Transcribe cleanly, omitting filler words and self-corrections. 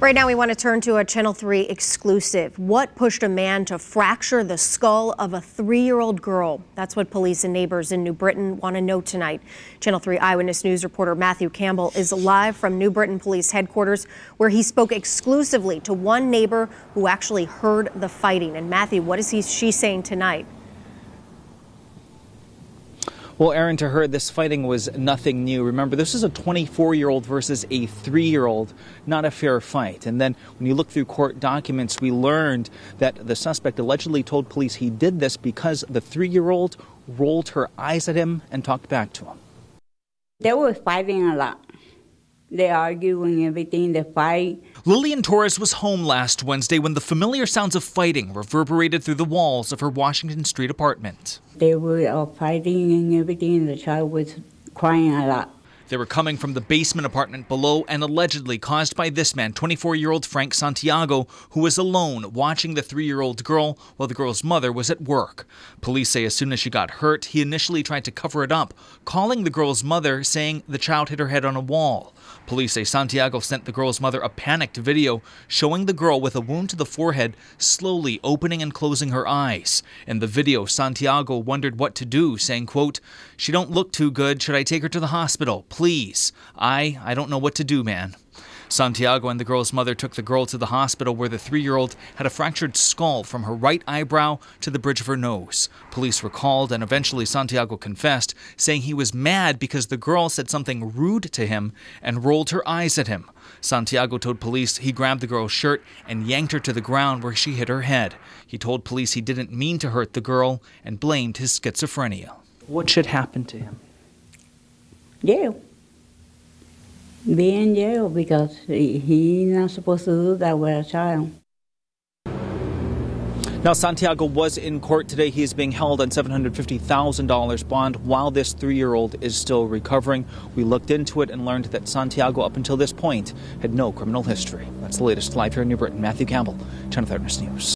Right now, we want to turn to a Channel 3 exclusive. What pushed a man to fracture the skull of a 3-year-old girl? That's what police and neighbors in New Britain want to know tonight. Channel 3 Eyewitness News reporter Matthew Campbell is live from New Britain Police Headquarters, where he spoke exclusively to one neighbor who actually heard the fighting. And Matthew, what is she saying tonight? Well, Aaron, to her, this fighting was nothing new. Remember, this is a 24-year-old versus a 3-year-old, not a fair fight. And then when you look through court documents, we learned that the suspect allegedly told police he did this because the 3-year-old rolled her eyes at him and talked back to him. They were fighting a lot. They argue and everything, they fight. Lillian Torres was home last Wednesday when the familiar sounds of fighting reverberated through the walls of her Washington Street apartment. They were fighting and everything, and the child was crying a lot. They were coming from the basement apartment below and allegedly caused by this man, 24-year-old Frank Santiago, who was alone watching the 3-year-old girl while the girl's mother was at work. Police say as soon as she got hurt, he initially tried to cover it up, calling the girl's mother, saying the child hit her head on a wall. Police say Santiago sent the girl's mother a panicked video showing the girl with a wound to the forehead slowly opening and closing her eyes. In the video, Santiago wondered what to do, saying, quote, "She don't look too good. Should I take her to the hospital? Please. I don't know what to do, man." Santiago and the girl's mother took the girl to the hospital where the 3-year-old had a fractured skull from her right eyebrow to the bridge of her nose. Police were called and eventually Santiago confessed, saying he was mad because the girl said something rude to him and rolled her eyes at him. Santiago told police he grabbed the girl's shirt and yanked her to the ground where she hit her head. He told police he didn't mean to hurt the girl and blamed his schizophrenia. What should happen to him? Jail. Be in jail because he's not supposed to do that with a child. Now, Santiago was in court today. He is being held on $750,000 bond while this 3-year-old is still recovering. We looked into it and learned that Santiago, up until this point, had no criminal history. That's the latest live here in New Britain. Matthew Campbell, Channel 3 News.